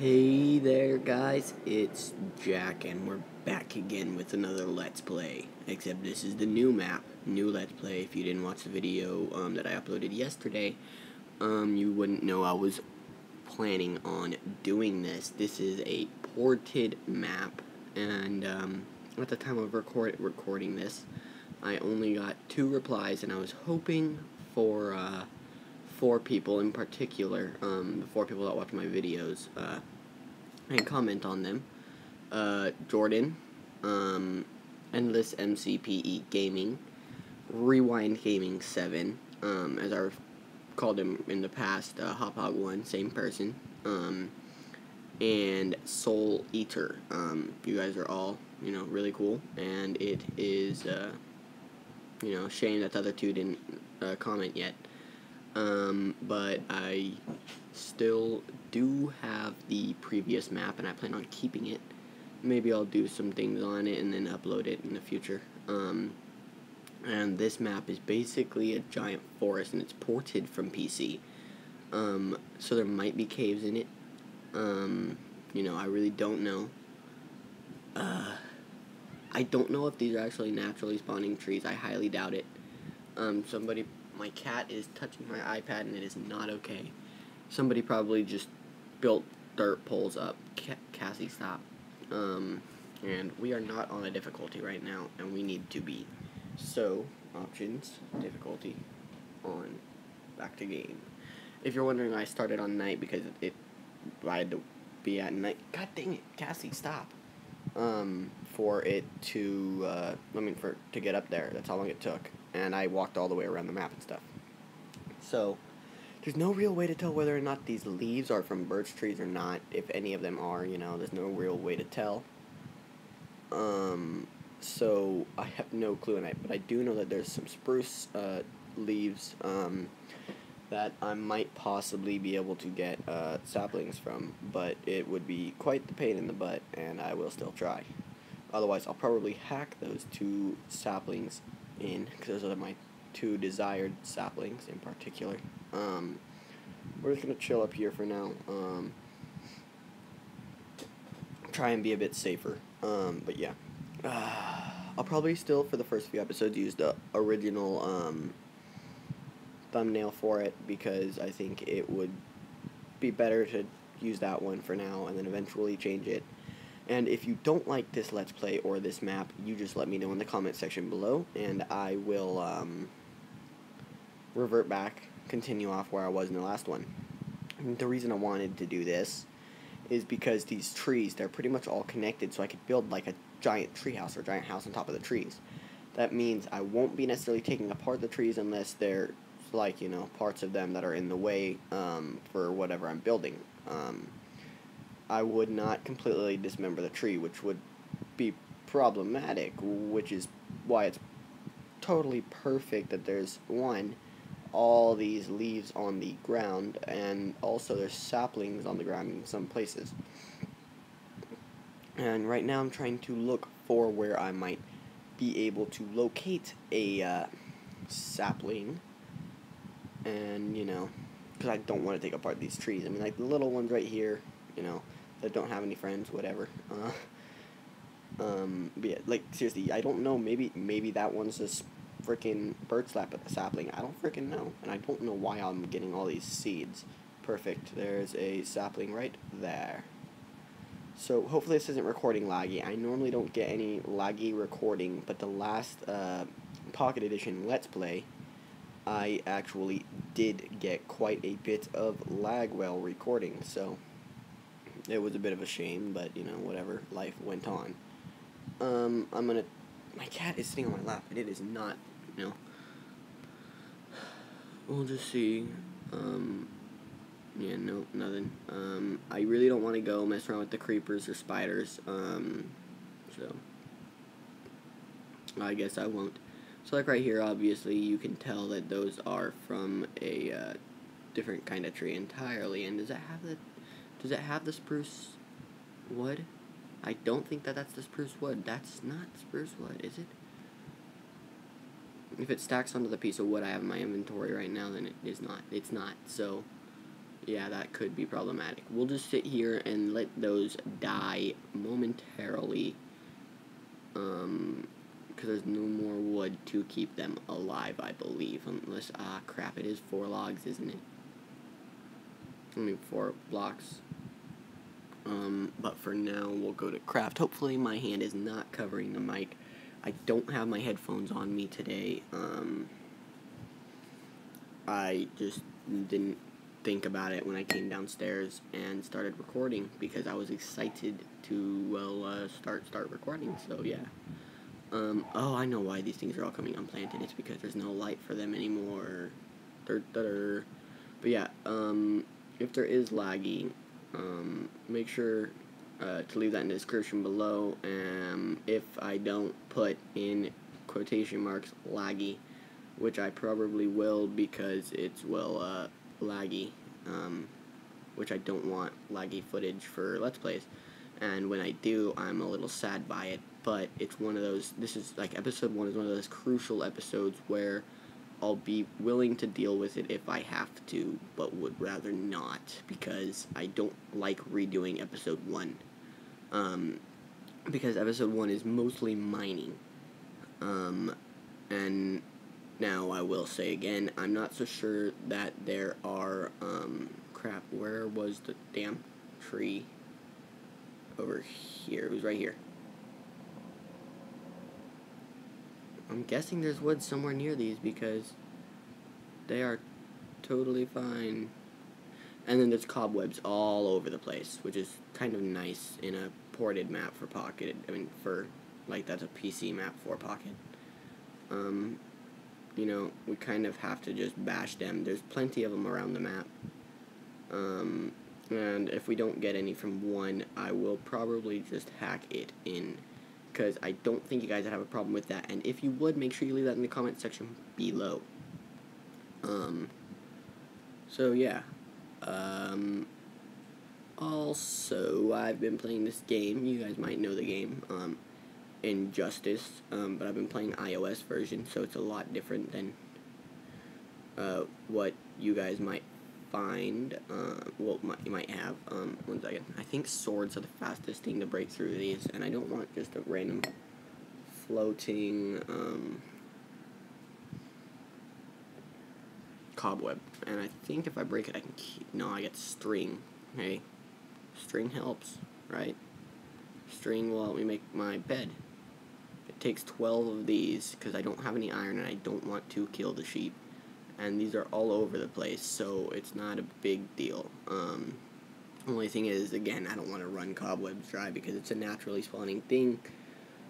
Hey there guys, it's Jack and we're back again with another Let's Play. Except this is the new map, new Let's Play. If you didn't watch the video that I uploaded yesterday, you wouldn't know I was planning on doing this. This is a ported map, and at the time of recording this, I only got 2 replies, and I was hoping for 4 people in particular, the 4 people that watch my videos, and comment on them. Jordan, Endless MCPE Gaming, Rewind Gaming 7, as I've called him in the past, Hop1, same person, and Soul Eater. You guys are all, really cool, and it is, shame that the other 2 didn't comment yet. But I still do have the previous map, and I plan on keeping it. Maybe I'll do some things on it and then upload it in the future. And this map is basically a giant forest, and it's ported from PC. So there might be caves in it. I really don't know. I don't know if these are actually naturally spawning trees. I highly doubt it. My cat is touching my iPad, and it is not okay. Somebody probably just built dirt poles up. Cassie, stop. And we are not on a difficulty right now, and we need to be. So, options, difficulty, on, back to game. If you're wondering, I started on night because I had to be at night. God dang it, Cassie, stop. For it to, to get up there. That's how long it took. And I walked all the way around the map and stuff. So, there's no real way to tell whether or not these leaves are from birch trees or not. If any of them are, there's no real way to tell. So, I have no clue, but I do know that there's some spruce leaves that I might possibly be able to get saplings from, but it would be quite the pain in the butt, and I will still try. Otherwise, I'll probably hack those 2 saplings in, because those are my 2 desired saplings in particular. We're just gonna chill up here for now. Try and be a bit safer. But yeah. I'll probably still, for the first few episodes, use the original thumbnail for it, because I think it would be better to use that one for now and then eventually change it. And if you don't like this Let's Play or this map, you just let me know in the comment section below, and I will revert back, continue off where I was in the last one. And the reason I wanted to do this is because these trees, they're pretty much all connected, so I could build like a giant tree house or giant house on top of the trees. That means I won't be necessarily taking apart the trees unless they're like, parts of them that are in the way for whatever I'm building. I would not completely dismember the tree, which would be problematic, which is why it's totally perfect that there's all these leaves on the ground, and also there's saplings on the ground in some places. And right now I'm trying to look for where I might be able to locate a sapling, and because I don't want to take apart these trees. I mean, like the little ones right here, that don't have any friends, whatever. But yeah, like seriously, I don't know. Maybe that one's just freaking bird sapling. I don't freaking know, and I don't know why I'm getting all these seeds. Perfect. There's a sapling right there. So hopefully this isn't recording laggy. I normally don't get any laggy recording, but the last Pocket Edition Let's Play, I actually did get quite a bit of lag while recording. So it was a bit of a shame, but whatever, life went on. My cat is sitting on my lap, and it is not, we'll just see. Yeah, no, nothing. I really don't want to go mess around with the creepers or spiders, so I guess I won't. So like right here, obviously, you can tell that those are from a different kind of tree entirely. And does it have the spruce wood? I don't think that's the spruce wood. That's not spruce wood, is it? If it stacks onto the piece of wood I have in my inventory right now, then it is not. It's not. So yeah, that could be problematic. We'll just sit here and let those die momentarily, because there's no more wood to keep them alive, I believe, unless, crap, it is 4 logs, isn't it? I mean, 4 blocks. But for now, we'll go to craft. Hopefully my hand is not covering the mic. I don't have my headphones on me today. I just didn't think about it when I came downstairs and started recording because I was excited to, well, start recording, so yeah. Oh, I know why these things are all coming unplanted. It's because there's no light for them anymore. But yeah, if there is laggy, make sure to leave that in the description below. If I don't put in quotation marks laggy, which I probably will because it's, well, laggy, which I don't want laggy footage for Let's Plays. And when I do, I'm a little sad by it, but it's one of those, this is, like, episode 1 is one of those crucial episodes where I'll be willing to deal with it if I have to, but would rather not, because I don't like redoing episode 1. Because episode 1 is mostly mining. And now I will say again, I'm not so sure that there are, crap, where was the damn tree? Over here, it was right here. I'm guessing there's wood somewhere near these because they are totally fine. And then there's cobwebs all over the place, which is kind of nice in a ported map for Pocket. I mean, for, like, that's a PC map for Pocket. You know, we kind of have to just bash them. There's plenty of them around the map. And if we don't get any from one, I will probably just hack it in, because I don't think you guys would have a problem with that. And if you would, make sure you leave that in the comment section below. So yeah. Also, I've been playing this game. You guys might know the game, Injustice, but I've been playing iOS version, so it's a lot different than what you guys might find, you might have. One second. I think swords are the fastest thing to break through these, and I don't want just a random floating, cobweb. And I think if I break it, I can keep, no, I get string. Hey, string helps, right? String will help me make my bed. It takes 12 of these, because I don't have any iron, and I don't want to kill the sheep. And these are all over the place, so it's not a big deal. Only thing is, again, I don't want to run cobwebs dry because it's a naturally spawning thing.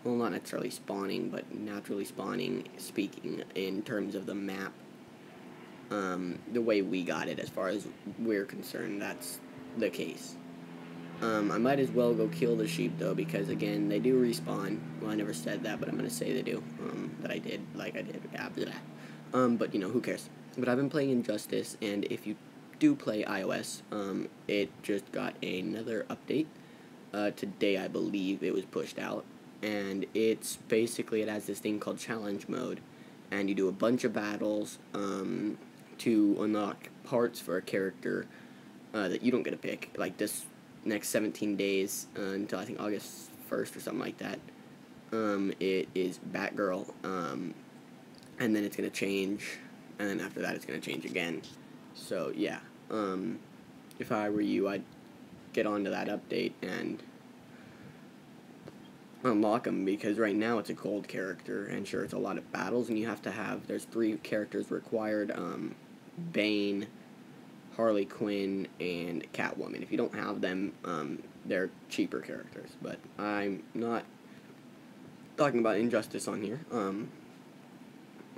Well, not necessarily spawning, but naturally spawning, speaking in terms of the map. The way we got it, as far as we're concerned, that's the case. I might as well go kill the sheep, though, because, again, they do respawn. Well, I never said that, but I'm going to say they do. That I did, like I did. But, you know, who cares? But I've been playing Injustice, and if you do play iOS, it just got another update. Today, I believe, it was pushed out. And it's basically, it has this thing called challenge mode. And you do a bunch of battles to unlock parts for a character that you don't get to pick. Like this next 17 days until I think August 1st or something like that. It is Batgirl. And then it's going to change. And then after that, it's going to change again. So, yeah. If I were you, I'd get onto that update and unlock them, because right now it's a gold character, and sure, it's a lot of battles, and you have to have, there's 3 characters required, Bane, Harley Quinn, and Catwoman. If you don't have them, they're cheaper characters, but I'm not talking about Injustice on here,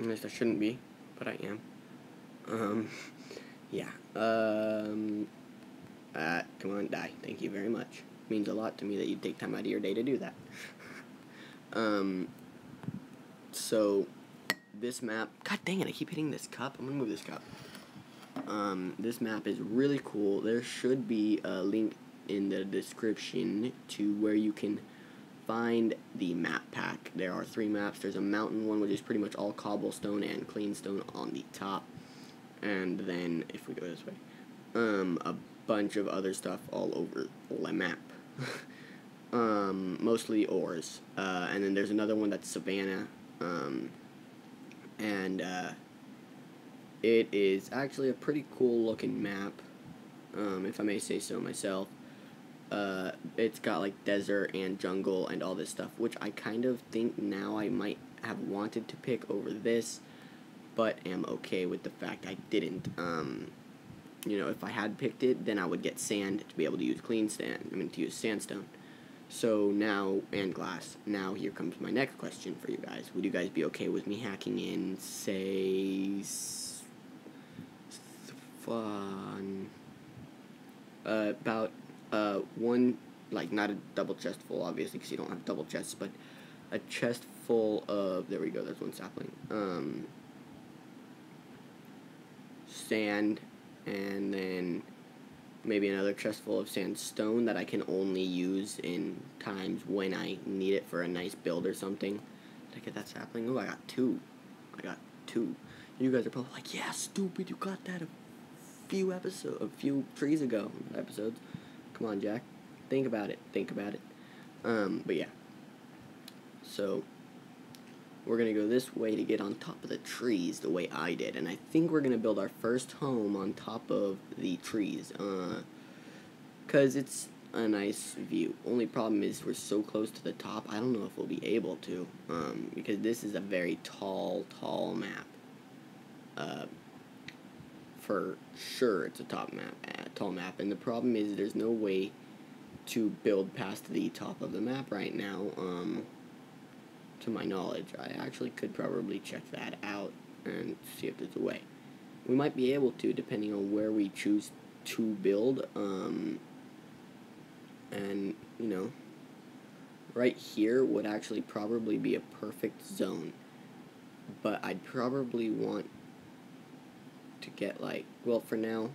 at least I shouldn't be, but I am. Yeah, come on, die, thank you very much. It means a lot to me that you take time out of your day to do that. So, this map, god dang it, I keep hitting this cup, I'm gonna move this cup. This map is really cool. There should be a link in the description to where you can find the map pack. There are 3 maps. There's a mountain one, which is pretty much all cobblestone and clean stone on the top. And then, if we go this way, a bunch of other stuff all over the map. Mostly ores. And then there's another one that's Savannah. And it is actually a pretty cool looking map, if I may say so myself. It's got like desert and jungle and all this stuff, which I kind of think now I might have wanted to pick over this, but am okay with the fact I didn't. You know, if I had picked it, then I would get sand to be able to use to use sandstone. So now, and glass. Now here comes my next question for you guys. Would you guys be okay with me hacking in, say, about one, like not a double chest full, obviously, because you don't have double chests, but a chest full of, there we go, that's one sapling, sand, and then maybe another chest full of sandstone that I can only use in times when I need it for a nice build or something. Did I get that sapling? Oh, I got two. You guys are probably like, yeah, stupid, you got that a few trees ago. Episodes. Come on, Jack. Think about it. But yeah. So, we're going to go this way to get on top of the trees the way I did. And I think we're going to build our first home on top of the trees. Because it's a nice view. Only problem is we're so close to the top, I don't know if we'll be able to. Because this is a very tall map. For sure it's a tall map. And the problem is there's no way to build past the top of the map right now. To my knowledge, I actually could probably check that out and see if there's a way. We might be able to, depending on where we choose to build. And, you know, right here would actually probably be a perfect zone. But I'd probably want to get, like, well, for now,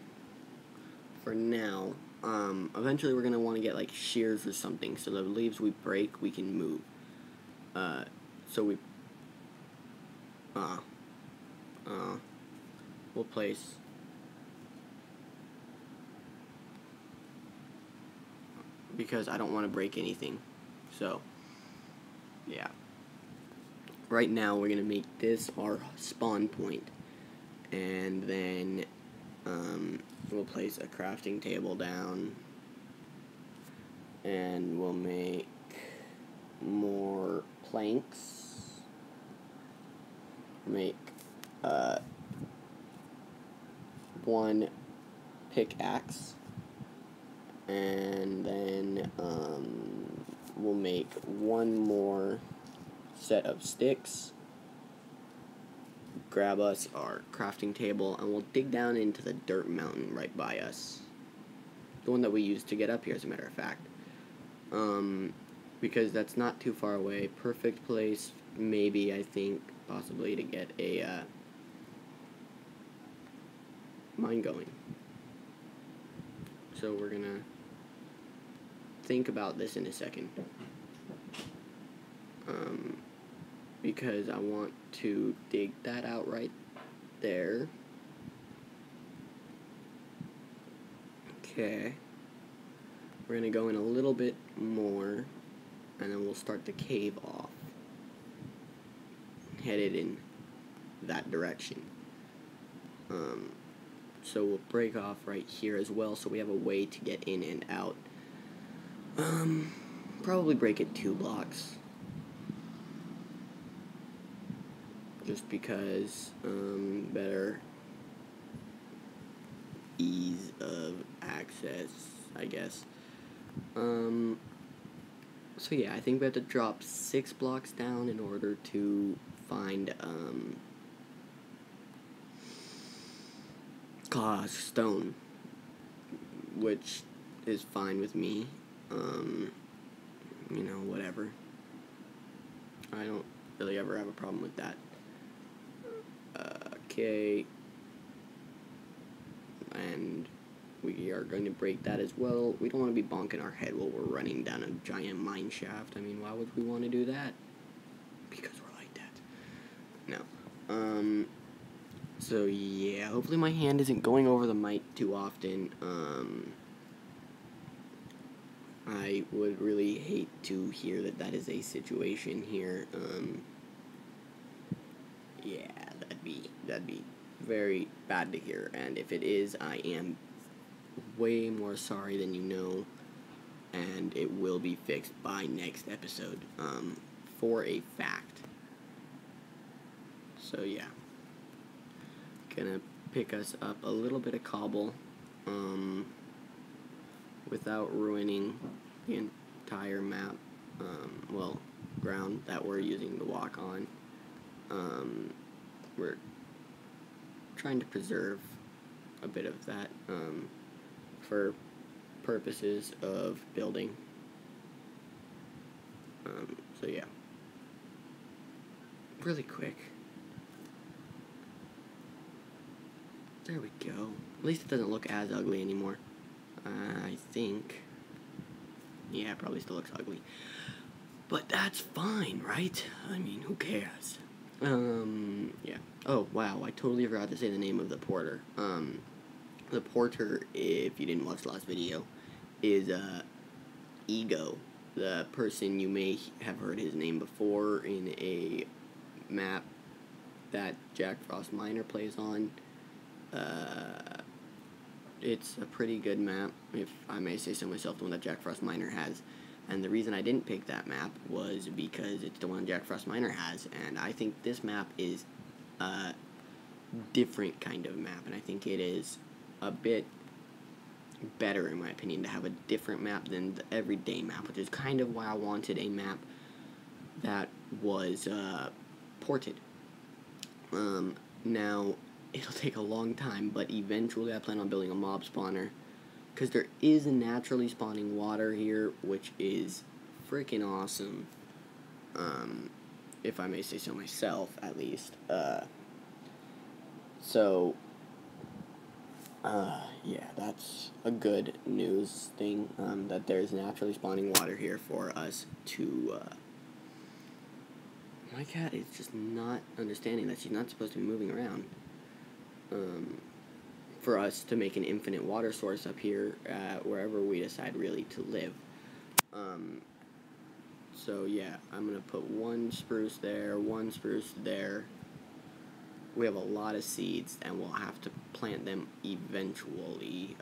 eventually we're going to want to get, like, shears or something, so the leaves we break, we can move. So we'll place because I don't want to break anything. So, yeah. Right now we're going to make this our spawn point. And then we'll place a crafting table down. And we'll make more planks. Make one pickaxe, and then we'll make one more set of sticks, grab us our crafting table, and we'll dig down into the dirt mountain right by us, the one that we used to get up here, as a matter of fact, because that's not too far away. Perfect place, maybe, I think, possibly, to get a mine going. So we're gonna think about this in a second, because I want to dig that out right there. Okay, we're gonna go in a little bit more, and then we'll start the cave off, headed in that direction. So we'll break off right here as well, so we have a way to get in and out. Probably break it 2 blocks. Just because, better ease of access, I guess. So yeah, I think we have to drop 6 blocks down in order to find, stone, which is fine with me. You know, whatever. I don't really ever have a problem with that. Okay. And we are going to break that as well. We don't want to be bonking our head while we're running down a giant mine shaft. I mean, why would we want to do that? Because we're like that. No. So yeah, hopefully my hand isn't going over the mic too often. I would really hate to hear that is a situation here. Yeah, that'd be very bad to hear, and if it is, I am way more sorry than you know, and it will be fixed by next episode, for a fact. So yeah, gonna pick us up a little bit of cobble, without ruining the entire map, well, ground that we're using to walk on. We're trying to preserve a bit of that, for purposes of building. So yeah, really quick. There we go. At least it doesn't look as ugly anymore. I think. Yeah, it probably still looks ugly. But that's fine, right? I mean, who cares? Yeah. Oh, wow, I totally forgot to say the name of the porter. The porter, if you didn't watch the last video, is, Ego. The person, you may have heard his name before in a map that Jack Frost Miner plays on. It's a pretty good map, if I may say so myself, the one that Jack Frost Miner has. And the reason I didn't pick that map was because it's the one Jack Frost Miner has, and I think this map is a different kind of map, and I think it is a bit better, in my opinion, to have a different map than the everyday map, which is kind of why I wanted a map that was ported. Now, it'll take a long time, but eventually I plan on building a mob spawner, because there is a naturally spawning water here, which is freaking awesome, if I may say so myself, at least. Yeah, that's a good news thing, that there's naturally spawning water here for us to, my cat is just not understanding that she's not supposed to be moving around. For us to make an infinite water source up here, wherever we decide really to live. So yeah, I'm gonna put one spruce there, one spruce there. We have a lot of seeds, and we'll have to plant them eventually.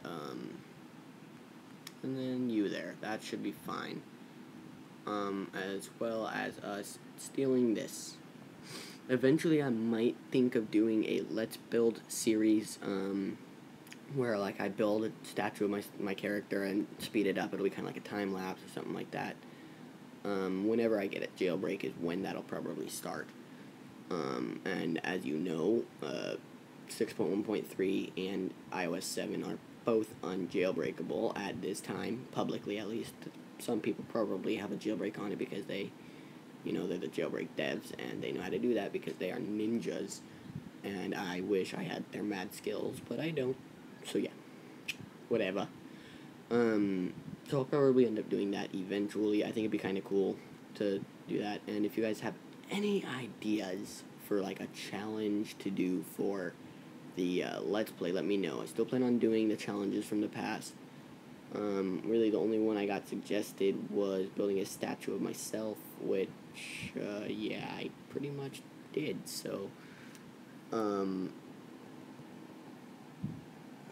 And then you there. That should be fine. As well as us stealing this. Eventually, I might think of doing a Let's Build series, where, like, I build a statue of my character and speed it up. It'll be kind of like a time lapse or something like that. Whenever I get a jailbreak is when that'll probably start. And as you know, 6.1.3 and iOS 7 are both unjailbreakable at this time, publicly at least. Some people probably have a jailbreak on it because they, they're the jailbreak devs, and they know how to do that because they are ninjas, and I wish I had their mad skills, but I don't, so yeah, whatever. So I'll probably end up doing that eventually. I think it'd be kind of cool to do that, and if you guys have any ideas for, like, a challenge to do for the Let's Play, let me know. I still plan on doing the challenges from the past. Really the only one I got suggested was building a statue of myself, which, yeah, I pretty much did, so,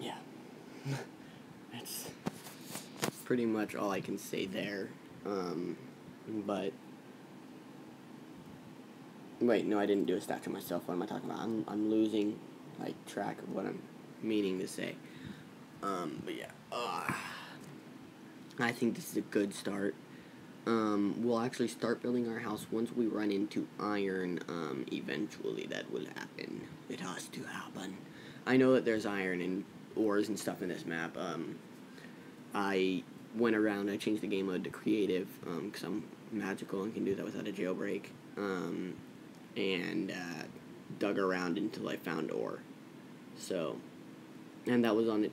yeah. That's pretty much all I can say there, but, wait, no, I didn't do a statue of myself. What am I talking about? I'm losing, like, track of what I'm meaning to say. But yeah, I think this is a good start. We'll actually start building our house once we run into iron. Eventually that will happen. It has to happen. I know that there's iron and ores and stuff in this map. I went around, I changed the game mode to creative, because I'm magical and can do that without a jailbreak. And dug around until I found ore. So, and that was on a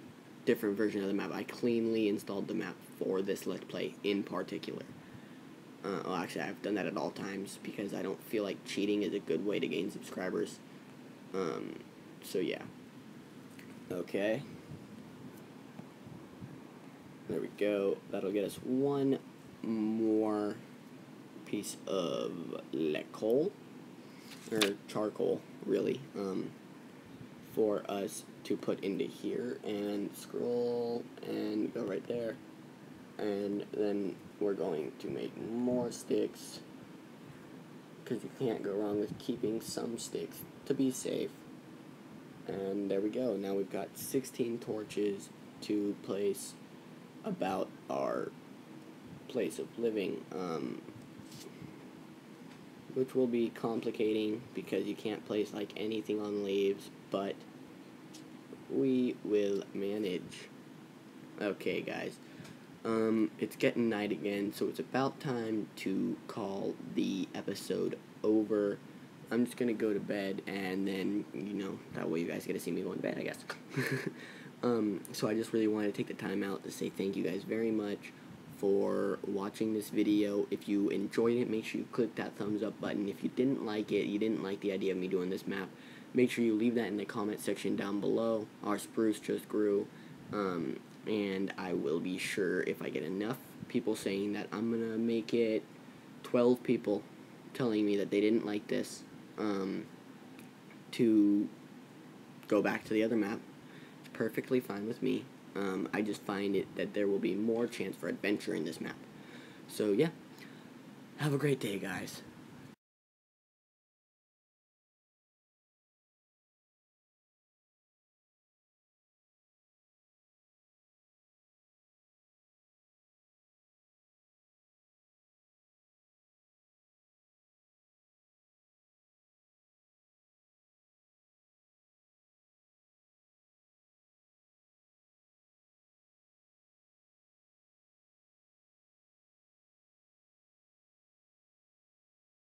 different version of the map. I cleanly installed the map for this Let's Play in particular. Well, actually, I've done that at all times because I don't feel like cheating is a good way to gain subscribers. So yeah. Okay. There we go. That'll get us one more piece of coal, or charcoal, really, for us to put into here, and scroll and go right there, and then we're going to make more sticks, because you can't go wrong with keeping some sticks to be safe. And there we go. Now we've got 16 torches to place about our place of living, which will be complicating because you can't place like anything on leaves, but we will manage. Okay, guys, it's getting night again, so it's about time to call the episode over. I'm just gonna go to bed, and then, that way you guys get to see me go to bed, I guess. So I just really wanted to take the time out to say thank you guys very much for watching this video. If you enjoyed it, make sure you click that thumbs up button. If you didn't like it, you didn't like the idea of me doing this map, make sure you leave that in the comment section down below. Our spruce just grew, and I will be sure, if I get enough people saying that, I'm gonna make it 12 people telling me that they didn't like this, to go back to the other map. It's perfectly fine with me. I just find it that there will be more chance for adventure in this map. So yeah, have a great day, guys.